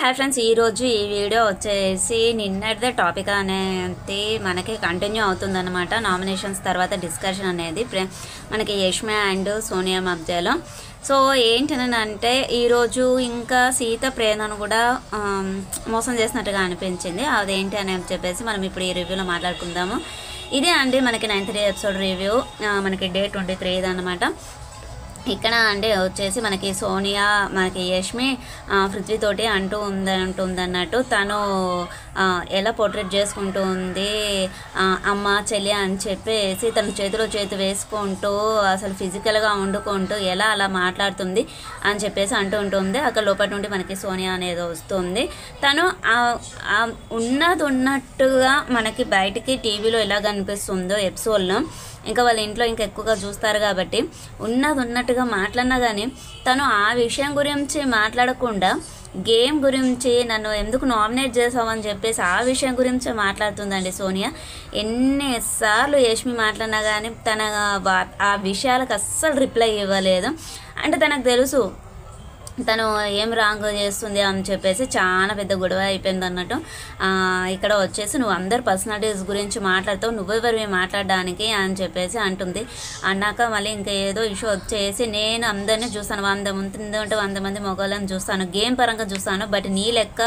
Hi friends, ఈరోజు ఈ video వచ్చేసి నిన్నటిదే టాపిక్ అనేది మనకి కంటిన్యూ అవుతుందన్నమాట. నామినేషన్స్ తర్వాత డిస్కషన్ అనేది మనకి యష్మి అండ్ సోనియా మధ్యలో. సో ఏంటనంటే ఈరోజు ఇంకా సీత ప్రేరణను కూడా మోసం చేసినట్టుగా అనిపించింది. అదేంటి అని చెప్పేసి మనం ఇప్పుడు ఈ రివ్యూలో మాట్లాడుకుందాము. ఇదే అండి మనకి 9th ఎపిసోడ్ రివ్యూ, మనకి డే 23 అనమాట. ఇక్కడ అంటే వచ్చేసి మనకి సోనియా మనకి యష్మి పృథ్వీతోటి ఉంటుందన్నట్టు తను ఎలా పోర్ట్రేట్ చేసుకుంటూ ఉంది అమ్మ చెల్లి అని చెప్పేసి తన చేతిలో చేతి వేసుకుంటూ అసలు ఫిజికల్గా వండుకుంటూ ఎలా అలా మాట్లాడుతుంది అని చెప్పేసి ఉంటుంది. అక్కడ లోపల నుండి మనకి సోనియా అనేది వస్తుంది. తను ఉన్నట్టుగా మనకి బయటికి టీవీలో ఎలా కనిపిస్తుందో ఎపిసోడ్లో, ఇంకా వాళ్ళ ఇంట్లో ఇంకా ఎక్కువగా చూస్తారు కాబట్టి ఉన్నట్టుగా మాట్లాడినా కానీ తను ఆ విషయం గురించి మాట్లాడకుండా గేమ్ గురించి నన్ను ఎందుకు నామినేట్ చేసావని చెప్పేసి ఆ విషయం గురించే మాట్లాడుతుందండి సోనియా. ఎన్నిసార్లు యష్మి మాట్లాడినా కానీ తన ఆ విషయాలకు అస్సలు రిప్లై ఇవ్వలేదు. అంటే తనకు తెలుసు తను ఏం రాంగ్ చేస్తుంది అని చెప్పేసి చాలా పెద్ద గొడవ అయిపోయింది అన్నట్టు. ఇక్కడ వచ్చేసి నువ్వు అందరు పర్సనాలిటీస్ గురించి మాట్లాడతావు, నువ్వెవరివి మాట్లాడడానికి అని చెప్పేసి అంటుంది. అన్నాక మళ్ళీ ఇంకా ఏదో ఇష్యూ వచ్చేసి నేను అందరినీ చూస్తాను, 100 మంది మగవాళ్ళని చూస్తాను, గేమ్ పరంగా చూస్తాను, బట్ నీ లెక్క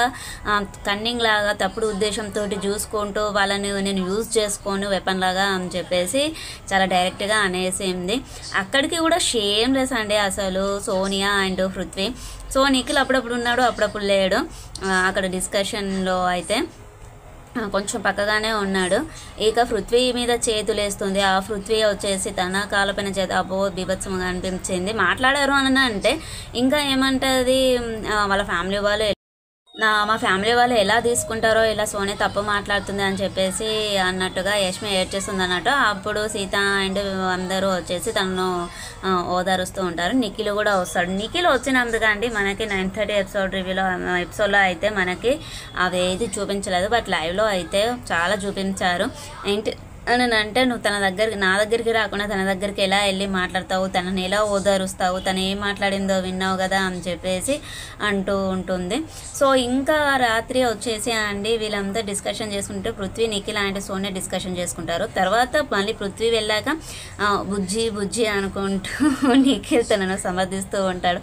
కన్నింగ్ లాగా తప్పుడు ఉద్దేశంతో చూసుకుంటూ వాళ్ళని నేను యూజ్ చేసుకోను వెపన్ లాగా అని చెప్పేసి చాలా డైరెక్ట్గా అనేసింది. అక్కడికి కూడా షేమ్లెస్ అండి అసలు సోనియా అండ్ పృథ్వీ. సో నిఖిల్ అప్పుడప్పుడు ఉన్నాడు, అప్పుడప్పుడు లేడు. అక్కడ డిస్కషన్లో అయితే కొంచెం పక్కగానే ఉన్నాడు. ఇక పృథ్వీ మీద చేతులేస్తుంది. ఆ పృథ్వీ వచ్చేసి తన కాళ్ళపైన అబ్బో బీభత్సంగా అనిపించింది. మాట్లాడారు అని అంటే ఇంకా ఏమంటుంది, వాళ్ళ ఫ్యామిలీ వాళ్ళు మా ఫ్యామిలీ వాళ్ళు ఎలా తీసుకుంటారో, ఇలా సోనియా తప్పు మాట్లాడుతుంది అని చెప్పేసి అన్నట్టుగా యష్మి ఏడ్ చేస్తుంది అన్నట్టు. అప్పుడు సీత అండ్ అందరూ వచ్చేసి తనను ఓదారుస్తూ ఉంటారు. నిఖిల్ కూడా వస్తాడు. నిఖిల్ వచ్చినందుకు అండి మనకి 9th ఎపిసోడ్ ఎపిసోడ్లో అయితే మనకి అవి ఏది చూపించలేదు, బట్ లైవ్లో అయితే చాలా చూపించారు. ఏంటి అని అంటే నువ్వు నా దగ్గరికి రాకుండా తన దగ్గరికి ఎలా వెళ్ళి మాట్లాడతావు, తనని ఎలా ఓదారుస్తావు, తను ఏం మాట్లాడిందో విన్నావు కదా అని చెప్పేసి అంటూ ఉంటుంది. సో ఇంకా రాత్రి వచ్చేసి అండి వీళ్ళంతా డిస్కషన్ చేసుకుంటే పృథ్వీ నిఖిల్ అండ్ సోనియా డిస్కషన్ చేసుకుంటారు. తర్వాత మళ్ళీ పృథ్వీ వెళ్ళాక బుజ్జి అనుకుంటూ నిఖిల్ తనను సమర్థిస్తూ ఉంటాడు.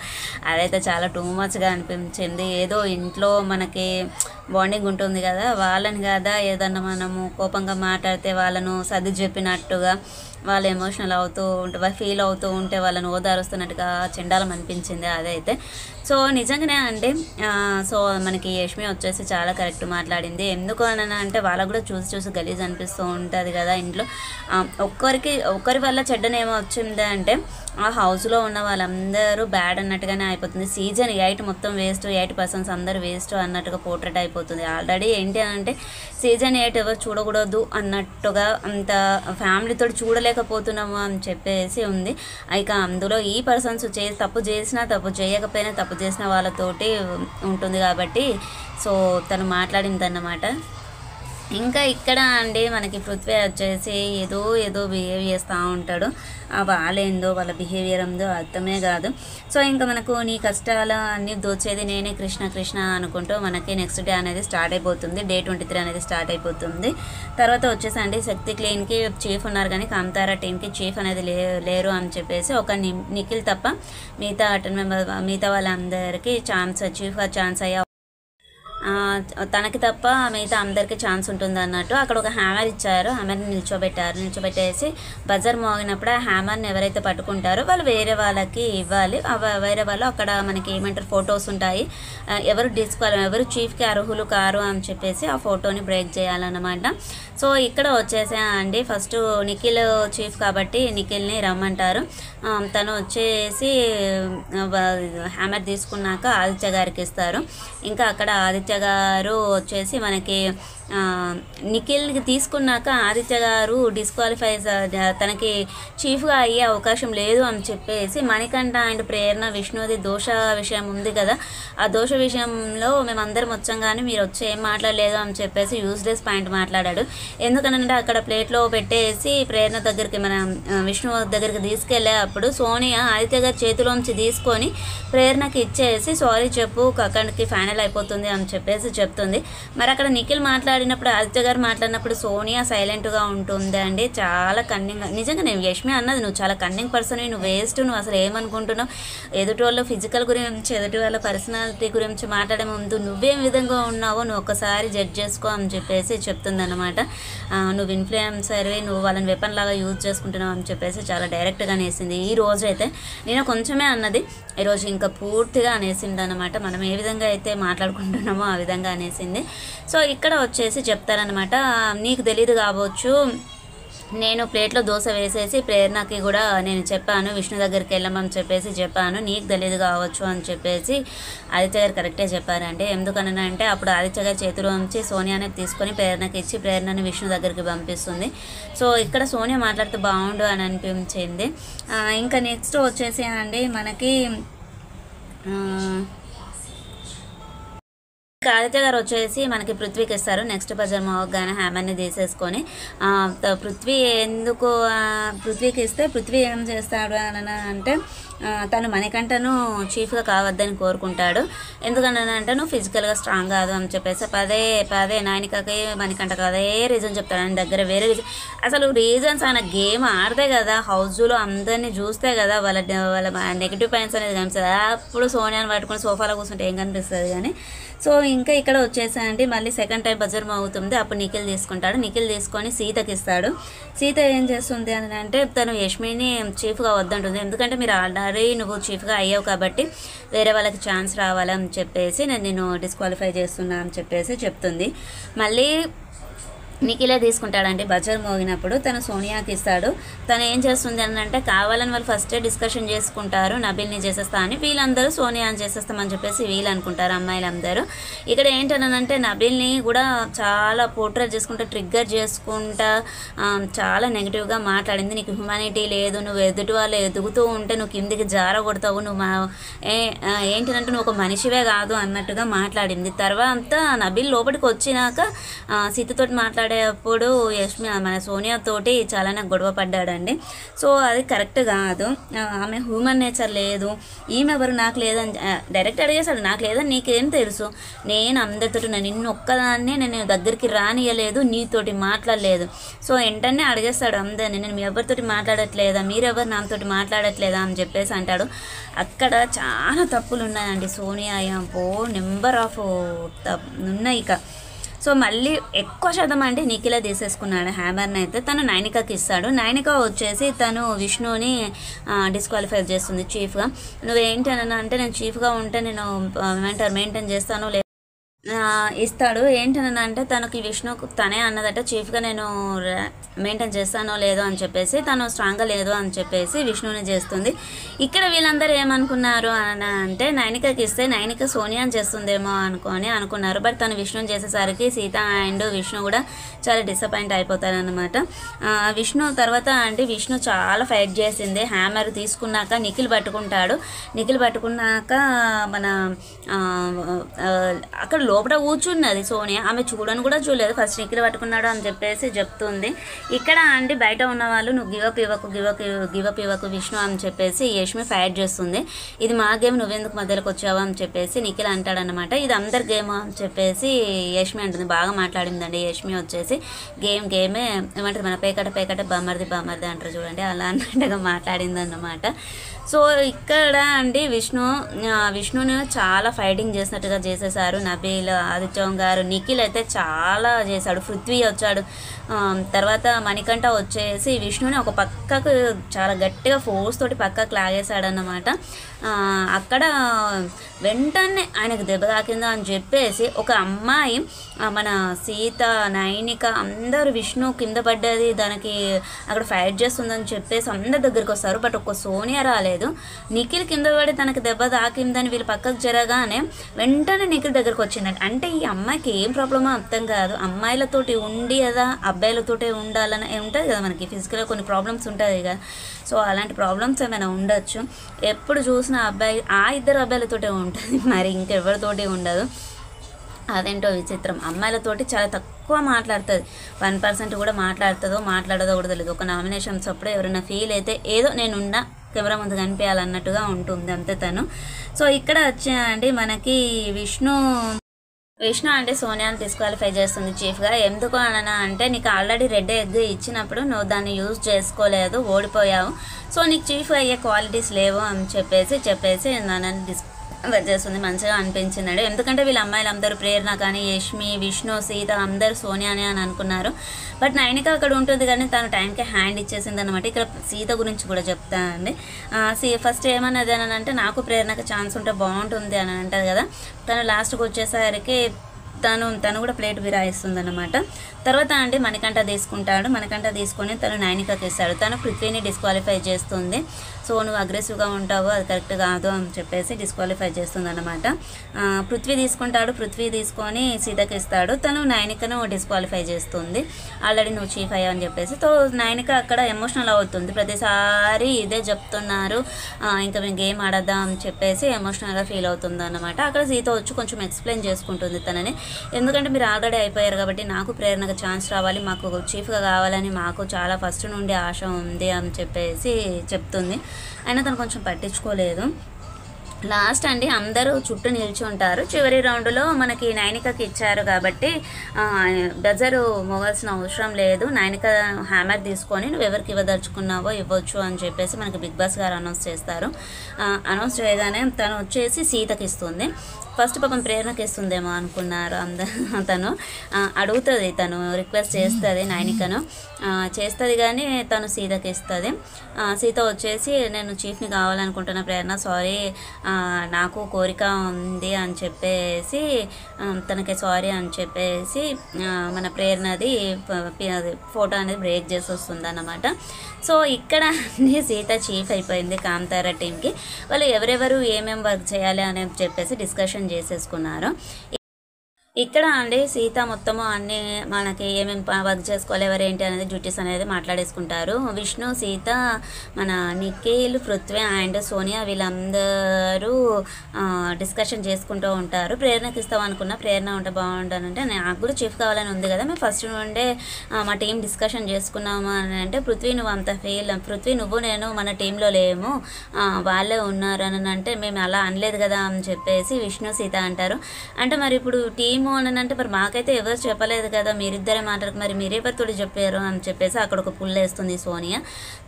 అదైతే చాలా టూ మచ్గా అనిపించింది. ఏదో ఇంట్లో మనకి బాండింగ్ ఉంటుంది కదా, వాళ్ళని కదా ఏదన్నా మనము కోపంగా మాట్లాడితే వాళ్ళను సర్ది చెప్పినట్టుగా వాళ్ళు ఎమోషనల్ అవుతూ ఉంటే ఫీల్ అవుతూ ఉంటే వాళ్ళని ఓదారుస్తున్నట్టుగా చెండాలం అనిపించింది అదైతే. సో నిజంగానే అంటే సో మనకి యష్మి వచ్చేసి చాలా కరెక్ట్ మాట్లాడింది. ఎందుకు అని అంటే వాళ్ళకు కూడా చూసి గలీజ్ అనిపిస్తూ ఉంటుంది కదా ఇంట్లో. ఒక్కరి వల్ల చెడ్డనేమో వచ్చింది అంటే ఆ హౌస్లో ఉన్న వాళ్ళందరూ బ్యాడ్ అన్నట్టుగానే అయిపోతుంది. సీజన్ 8 మొత్తం వేస్ట్, 8% అందరూ వేస్ట్ అన్నట్టుగా పోర్ట్రేట్ అయిపోతుంది. ఆల్రెడీ ఏంటి అంటే సీజన్ 8 ఎవరు చూడకూడదు అన్నట్టుగా అంత ఫ్యామిలీతో చూడలేకపోతున్నాము అని చెప్పేసి ఉంది. ఇక అందులో ఈ పర్సన్స్ తప్పు చేసినా తప్పు చేయకపోయినా తప్పు చేసిన వాళ్ళతోటి ఉంటుంది కాబట్టి సో తను మాట్లాడిందన్నమాట. ఇంకా ఇక్కడ అండి మనకి పృథ్వీ వచ్చేసి ఏదో బిహేవ్ చేస్తూ ఉంటాడు. వాళ్ళేందో వాళ్ళ బిహేవియర్ ఏందో అర్థమే కాదు. సో ఇంకా మనకు నీ కష్టాలు అన్నీ దోచేది నేనే కృష్ణ అనుకుంటూ మనకి నెక్స్ట్ డే అనేది స్టార్ట్ అయిపోతుంది. డే 23 అనేది స్టార్ట్ అయిపోతుంది. తర్వాత వచ్చేసి అండి శక్తి క్లీన్కి చీఫ్ ఉన్నారు కానీ కాంతారా టీంకి చీఫ్ అనేది లేరు అని చెప్పేసి ఒక నిఖిల్ తప్ప మిగతా వాళ్ళందరికీ చీఫ్గా ఛాన్స్ అయ్యా తనకి తప్ప మిగతా అందరికీ ఛాన్స్ ఉంటుంది అన్నట్టు. అక్కడ ఒక హ్యామర్ ఇచ్చారు, హ్యామర్ని నిల్చోబెట్టేసి బజర్ మోగినప్పుడు ఆ హ్యామర్ని ఎవరైతే పట్టుకుంటారో వాళ్ళు వేరే వాళ్ళకి ఇవ్వాలి. వేరే వాళ్ళు అక్కడ మనకి ఏమంటారు ఫొటోస్ ఉంటాయి, ఎవరు చీఫ్కి అర్హులు కారు అని చెప్పేసి ఆ ఫోటోని బ్రేక్ చేయాలన్నమాట. సో ఇక్కడ వచ్చేసా అండి ఫస్ట్ నిఖిల్ చీఫ్ కాబట్టి నిఖిల్ని రమ్మంటారు. తను వచ్చేసి హ్యామర్ తీసుకున్నాక ఆదిత్య గారికి ఇస్తారు. ఇంకా అక్కడ ఆదిత్య ఆదిత్య గారు వచ్చేసి మనకి నిఖిల్కి తీసుకున్నాక ఆదిత్య గారు డిస్క్వాలిఫై తనకి చీఫ్గా అయ్యే అవకాశం లేదు అని చెప్పేసి మణికంఠ అండ్ ప్రేరణ విష్ణుది దోష విషయం ఉంది కదా, ఆ దోష విషయంలో మేమందరం వచ్చాం కానీ మీరు వచ్చి ఏం మాట్లాడలేదు అని చెప్పేసి యూస్లెస్ పాయింట్ మాట్లాడాడు. ఎందుకనంటే అక్కడ ప్లేట్లో పెట్టేసి ప్రేరణ దగ్గరికి మన విష్ణు దగ్గరికి తీసుకెళ్ళే అప్పుడు సోనియా ఆదిత్య గారి చేతిలోంచి తీసుకొని ప్రేరణకి ఇచ్చేసి సారీ చెప్పు అక్కడికి ఫైనల్ అయిపోతుంది అని చెప్పేసి చెప్తుంది. మరి అక్కడ నిఖిల్ మాట్లాడినప్పుడు ఆదిత్య గారు మాట్లాడినప్పుడు సోనియా సైలెంట్గా ఉంటుంది అండి. చాలా కన్నింగ్, నిజంగా నేను యష్మి అన్నది నువ్వు చాలా కన్నింగ్ పర్సన్, నువ్వు వేస్ట్, నువ్వు అసలు ఏమనుకుంటున్నావు, ఎదుటి వాళ్ళ ఫిజికల్ గురించి ఎదుటి వాళ్ళ పర్సనాలిటీ గురించి మాట్లాడే ముందు నువ్వేం విధంగా ఉన్నావో నువ్వు ఒకసారి జడ్జ్ చేసుకో అని చెప్పేసి చెప్తుందన్నమాట. నువ్వు ఇన్ఫ్లుయెన్సర్వి, నువ్వు వాళ్ళని వెపన్ లాగా యూజ్ చేసుకుంటున్నావు అని చెప్పేసి చాలా డైరెక్ట్గా అనేసింది. ఈ రోజు అయితే నేను కొంచెమే అన్నది, ఈరోజు ఇంకా పూర్తిగా అనేసింది అనమాట. మనం ఏ విధంగా అయితే మాట్లాడుకుంటున్నామో ఆ విధంగా అనేసింది. సో ఇక్కడ వచ్చేసి చెప్తారనమాట, నీకు తెలీదు కావచ్చు, నేను ప్లేట్లో దోశ వేసేసి ప్రేరణకి కూడా నేను చెప్పాను విష్ణు దగ్గరికి వెళ్ళమని చెప్పేసి చెప్పాను, నీకు తెలియదు కావచ్చు అని చెప్పేసి ఆదిత్య గారు కరెక్టే చెప్పారంటే. ఎందుకనంటే అప్పుడు ఆదిత్య గారి చేతిలో ఉంచి సోనియాని తీసుకొని ప్రేరణకి ఇచ్చి ప్రేరణని విష్ణు దగ్గరికి పంపిస్తుంది. సో ఇక్కడ సోనియా మాట్లాడితే బాగుండు అని అనిపించింది. ఇంకా నెక్స్ట్ వచ్చేసి అండి మనకి ఆదిత్య గారు వచ్చేసి మనకి పృథ్వీకి ఇస్తారు. నెక్స్ట్ బజార్ మోగ్గానే హ్యామర్ని తీసేసుకొని పృథ్వీ ఎందుకు పృథ్వీకి ఇస్తే పృథ్వీ ఏం చేస్తాడు అని అంటే తను మణికంఠను చీఫ్గా కావద్దని కోరుకుంటాడు. ఎందుకనంటే నువ్వు ఫిజికల్గా స్ట్రాంగ్ కాదు అని చెప్పేసి పదే నాయనికకి మణికంఠకి అదే రీజన్ చెప్తాడు. ఆయన దగ్గర వేరే రీజన్, అసలు రీజన్స్ ఆయన గేమ్ ఆడితే కదా, హౌస్లో అందరినీ చూస్తే కదా వాళ్ళ నెగిటివ్ పాయింట్స్ అనేది కనిపిస్తుంది. అప్పుడు సోనియాని పట్టుకుని సోఫాలో కూర్చుంటే ఏం కనిపిస్తుంది కానీ. సో ఇంకా ఇక్కడ వచ్చేసాయండి మళ్ళీ సెకండ్ టైం బజర్ అవుతుంది. అప్పుడు నిఖిల్ తీసుకుంటాడు. నిఖిల్ తీసుకొని సీతకి ఇస్తాడు. సీత ఏం చేస్తుంది అని అంటే తను యష్మిని చీఫ్గా వద్దంటుంది. ఎందుకంటే మీరు ఆల్రెడీ నువ్వు చీఫ్గా అయ్యావు కాబట్టి వేరే వాళ్ళకి ఛాన్స్ రావాలని చెప్పేసి నేను డిస్క్వాలిఫై చేస్తున్నా అని చెప్పేసి చెప్తుంది. మళ్ళీ నిఖిలే తీసుకుంటాడండి. బజర్ మోగినప్పుడు తను సోనియాకి ఇస్తాడు. తను ఏం చేస్తుంది అని అంటే కావాలని వాళ్ళు ఫస్టే డిస్కషన్ చేసుకుంటారు, నబిల్ని చేసేస్తా అని, వీళ్ళందరూ సోనియాని చేసేస్తామని చెప్పేసి వీళ్ళు అనుకుంటారు అమ్మాయిలందరూ. ఇక్కడ ఏంటనంటే నబిల్ని కూడా చాలా పోర్ట్రేట్ చేసుకుంటా ట్రిగ్గర్ చేసుకుంటా చాలా నెగిటివ్గా మాట్లాడింది. నీకు హ్యుమానిటీ లేదు, నువ్వు ఎదుటి వాళ్ళు ఎదుగుతూ ఉంటే నువ్వు కిందికి జారగొడతావు, నువ్వు ఏంటంటే నువ్వు ఒక మనిషివే కాదు అన్నట్టుగా మాట్లాడింది. తర్వాత నబిల్ లోపలికి వచ్చినాక సీతతోటి మాట్లాడేటప్పుడు యష్మి మన సోనియాతోటి చాలానే గొడవ పడ్డాడండి. సో అది కరెక్ట్ కాదు. ఆమె హ్యూమన్ నేచర్ లేదు, ఈమె ఎవరు నాకు లేదని డైరెక్ట్ అడిగేశాడు. నాకు లేదని నీకేం తెలుసు, నేను అందరితోటి నిన్ను ఒక్కదాన్నే నేను దగ్గరికి రానియలేదు, నీతోటి మాట్లాడలేదు. సో వెంటనే అడిగేస్తాడు అందరినీ, నేను మీ ఎవరితోటి మాట్లాడట్లేదా, మీరెవరు నాతోటి మాట్లాడట్లేదా అని చెప్పేసి అంటాడు. అక్కడ చాలా తప్పులు ఉన్నాయండి సోనియా, నెంబర్ ఆఫ్ ఉన్నాయి. ఇక సో మళ్ళీ ఎక్కువ శాతం అంటే నిఖిలే తీసేసుకున్నాడు హ్యామర్ని. అయితే తను నైనికకి ఇస్తాడు. నైనిక వచ్చేసి తను విష్ణుని డిస్క్వాలిఫై చేస్తుంది చీఫ్గా. నువ్వేంటి అని అంటే నేను చీఫ్గా ఉంటే నేను ఏమంటారు మెయింటైన్ చేస్తాను ఇస్తాడు. ఏంటని అంటే తనకి విష్ణు తనే అన్నదట చీఫ్గా నేను మెయింటైన్ చేస్తానో లేదో అని చెప్పేసి, తను స్ట్రాంగ్గా లేదు అని చెప్పేసి విష్ణుని చేస్తుంది. ఇక్కడ వీళ్ళందరూ ఏమనుకున్నారు అని అంటే నైనికకి ఇస్తే నైనిక సోనియాని చేస్తుందేమో అనుకున్నారు. బట్ తను విష్ణుని చేసేసరికి సీత అండ్ విష్ణు కూడా చాలా డిసప్పాయింట్ అయిపోతారనమాట. విష్ణు తర్వాత అంటే విష్ణు చాలా ఫైట్ చేసింది. హ్యామర్ తీసుకున్నాక నిఖిల్ పట్టుకుంటాడు. నిఖిల్ పట్టుకున్నాక మన అక్కడ లోపల కూర్చున్నది సోనియా, ఆమె చూడని కూడా చూడలేదు. ఫస్ట్ నిఖిల్ పట్టుకున్నాడు అని చెప్పేసి చెప్తుంది. ఇక్కడ అంటే బయట ఉన్న వాళ్ళు నువ్వు గివప్ ఇవ్వకు విష్ణు అని చెప్పేసి యష్మి ఫైట్ చేస్తుంది. ఇది మా గేమ్, నువ్వెందుకు మధ్యలోకి వచ్చావా అని చెప్పేసి నిఖిల్ అంటాడనమాట. ఇది అందరి గేమ్ అని చెప్పేసి యష్మి అంటుంది. బాగా మాట్లాడిందండి యష్మి వచ్చేసి. గేమే ఏమంటారు మన పేకట బామర్ది అంటారు చూడండి, అలా అన్నట్టుగా మాట్లాడిందన్నమాట. సో ఇక్కడ అండి విష్ణుని చాలా ఫైటింగ్ చేసినట్టుగా చేసేసారు నబీల్, ఆదిత్యం గారు. నిఖిల్ అయితే చాలా చేశాడు. పృథ్వీ వచ్చాడు. తర్వాత మణికంఠ వచ్చేసి విష్ణుని ఒక పక్కకు చాలా గట్టిగా ఫోర్స్ తోటి పక్కకు లాగేశాడన్నమాట. అక్కడ వెంటనే ఆయనకు దెబ్బ తాకిందా అని చెప్పేసి ఒక అమ్మాయి మన సీత నైనిక అందరూ విష్ణు కింద పడ్డది, దానికి అక్కడ ఫైట్ చేస్తుందని చెప్పేసి అందరి దగ్గరికి వస్తారు. బట్ ఒక్క సోనియా రాలేదు. నిఖిల్ కింద పడి తనకి దెబ్బ తాకిందని వీళ్ళు పక్కకు జరగానే వెంటనే నిఖిల్ దగ్గరకు వచ్చిందంటే అంటే ఈ అమ్మాయికి ఏం ప్రాబ్లమో అర్థం కాదు. అమ్మాయిలతోటి ఉండి కదా అబ్బాయిలతోటే ఉండాలని ఉంటుంది కదా, మనకి ఫిజికల్గా కొన్ని ప్రాబ్లమ్స్ ఉంటుంది కదా. సో అలాంటి ప్రాబ్లమ్స్ ఏమైనా ఉండొచ్చు. ఎప్పుడు చూసిన అబ్బాయి ఆ ఇద్దరు అబ్బాయిలతోటే ఉంటుంది, మరి ఇంకెవరితోటి ఉండదు. అదేంటో విచిత్రం. అమ్మాయిలతోటి చాలా తక్కువ మాట్లాడుతుంది, 1% కూడా మాట్లాడదో కూడా తెలియదు. ఒక నామినేషన్స్ అప్పుడు ఎవరైనా ఫీల్ అయితే ఏదో నేనున్నా కెమెరా ముందు కనిపించాలన్నట్టుగా ఉంటుంది అంతే తను. సో ఇక్కడ వచ్చాయండి మనకి విష్ణు అంటే సోనియాని డిస్క్వాలిఫై చేస్తుంది చీఫ్గా. ఎందుకు అననా అంటే నీకు ఆల్రెడీ రెడ్ ఎగ్ ఇచ్చినప్పుడు నువ్వు దాన్ని యూజ్ చేసుకోలేదు, ఓడిపోయావు. సో నీకు చీఫ్ అయ్యే క్వాలిటీస్ లేవు అని చెప్పేసి నన్ను చేస్తుంది. మంచిగా అనిపించిందండి. ఎందుకంటే వీళ్ళ అమ్మాయిలు అందరూ ప్రేరణ కానీ యష్మి, విష్ణు, సీత అందరూ సోనియాని అని అనుకున్నారు. బట్ నైనిక అక్కడ ఉంటుంది కానీ తను టైంకి హ్యాండ్ ఇచ్చేసింది అనమాట. ఇక్కడ సీత గురించి కూడా చెప్తానండి. ఫస్ట్ ఏమన్నది అని అంటే నాకు ప్రేరణకు ఛాన్స్ ఉంటే బాగుంటుంది అని అంటుంది కదా. తను లాస్ట్కి వచ్చేసరికి తను కూడా ప్లేట్ విరాయిస్తుంది అనమాట. తర్వాత అండి మణికంఠ తీసుకుంటాడు. మణికంఠ తీసుకొని తను నైనికకి ఇస్తాడు. తను పృథ్వీని డిస్క్వాలిఫై చేస్తుంది. సో నువ్వు అగ్రెసివ్గా ఉంటావు, అది కరెక్ట్ కాదు అని చెప్పేసి డిస్క్వాలిఫై చేస్తుంది అనమాట. పృథ్వీ తీసుకుంటాడు. పృథ్వీ తీసుకొని సీతకి ఇస్తాడు. తను నైనికను డిస్క్వాలిఫై చేస్తుంది. ఆల్రెడీ నువ్వు చీఫ్ అయ్యా అని చెప్పేసి. సో నైనిక అక్కడ ఎమోషనల్ అవుతుంది. ప్రతిసారి ఇదే చెప్తున్నారు, ఇంకా మేము గేమ్ ఆడద్దాం అని చెప్పేసి ఎమోషనల్గా ఫీల్ అవుతుంది అనమాట. అక్కడ సీత వచ్చి కొంచెం ఎక్స్ప్లెయిన్ చేసుకుంటుంది తనని. ఎందుకంటే మీరు ఆల్రెడీ అయిపోయారు కాబట్టి నాకు ప్రేరణకు ఛాన్స్ రావాలి, మాకు చీఫ్గా కావాలని మాకు చాలా ఫస్ట్ నుండి ఆశ ఉంది అని చెప్పేసి చెప్తుంది. అయినా తను కొంచెం పట్టించుకోలేదు. లాస్ట్ అండి అందరూ చుట్టూ నిల్చి ఉంటారు. చివరి రౌండ్లో మనకి నైనికకి ఇచ్చారు కాబట్టి బజరు మోగాల్సిన అవసరం లేదు. నైనిక హ్యామర్ తీసుకొని నువ్వు ఎవరికి ఇవ్వదలుచుకున్నావో ఇవ్వచ్చు అని చెప్పేసి మనకి బిగ్ బాస్ గారు అనౌన్స్ చేస్తారు. అనౌన్స్ చేయగానే తను వచ్చేసి సీతకి ఇస్తుంది. ఫస్ట్ పాపం ప్రేరణకి ఇస్తుందేమో అనుకున్నారు తను అడుగుతుంది, తను రిక్వెస్ట్ చేస్తుంది నైనికను, చేస్తుంది కానీ తను సీతకి ఇస్తుంది. సీత వచ్చేసి నేను చీఫ్ని కావాలనుకుంటున్న ప్రేరణ, సారీ నాకు కోరిక ఉంది అని చెప్పేసి తనకి సారీ అని చెప్పేసి మన ప్రేరణది ఫోటో అనేది బ్రేక్ చేసి వస్తుంది అన్నమాట. సో ఇక్కడ సీత చీఫ్ అయిపోయింది కాంతారా టీంకి. వాళ్ళు ఎవరెవరు ఏమేమి వర్క్ చేయాలి అని చెప్పేసి డిస్కషన్ చేసేసుకున్నారు. ఇక్కడ అండి సీత మొత్తము అన్నీ మనకి ఏమేమి వర్క్ చేసుకోవాలి ఎవరేంటి అనేది డ్యూటీస్ అనేది మాట్లాడేసుకుంటారు. విష్ణు, సీత, మన నిఖిల్, పృథ్వీ అండ్ సోనియా వీళ్ళందరూ డిస్కషన్ చేసుకుంటూ ఉంటారు. ప్రేరణకి ఇస్తాం అనుకున్నా, ప్రేరణ ఉంటే బాగుంటానంటే నాకు కూడా చీఫ్ కావాలని ఉంది కదా, మేము ఫస్ట్ నుండే మా టీం డిస్కషన్ చేసుకున్నాము అని అంటే పృథ్వీ నువ్వు అంత ఫెయిల్, పృథ్వీ నువ్వు నేను మన టీంలో లేము వాళ్ళే ఉన్నారు అని అంటే మేము అలా అనలేదు కదా అని చెప్పేసి విష్ణు, సీత అంటారు. అంటే మరి ఇప్పుడు టీం అని అంటే మరి మాకైతే ఎవరు చెప్పలేదు కదా, మీరిద్దరే మాట్లాడక మరి మీరెవరితో చెప్పారు అని చెప్పేసి అక్కడ ఒక పుల్ వేస్తుంది సోనియా.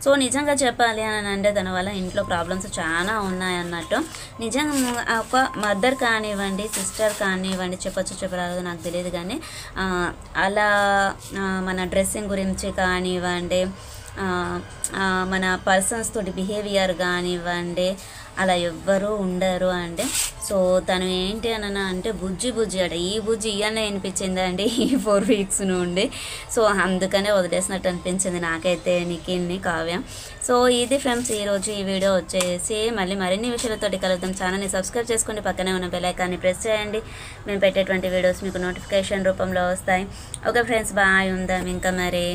సో నిజంగా చెప్పాలి అని అంటే తన వల్ల ఇంట్లో ప్రాబ్లమ్స్ చాలా ఉన్నాయన్నట్టు. నిజంగా ఒక మదర్ కానివ్వండి, సిస్టర్ కానివ్వండి, చెప్పరాదు నాకు తెలియదు కానీ అలా మన డ్రెస్సింగ్ గురించి కానివ్వండి, మన పర్సన్స్ తోటి బిహేవియర్ కానివ్వండి, అలా ఎవ్వరూ ఉండరు అండి. సో తను ఏంటి అని అంటే బుజ్జి ఈ బుజ్జి ఇవన్నీ అనిపించింది అండి ఈ 4 వీక్స్ నుండి. సో అందుకనే వదిలేసినట్టు అనిపించింది నాకైతే నిఖిల్ని, కావ్య. సో ఇది ఫ్రెండ్స్ ఈరోజు ఈ వీడియో వచ్చేసి. మరిన్ని విషయాలతోటి కలుద్దాం. ఛానల్ని సబ్స్క్రైబ్ చేసుకోండి, పక్కనే ఉన్న బెల్ ఐకాన్ని ప్రెస్ చేయండి. మేము పెట్టేటువంటి వీడియోస్ మీకు నోటిఫికేషన్ రూపంలో వస్తాయి. ఓకే ఫ్రెండ్స్, బాయ్, ఉందాం ఇంకా మరి.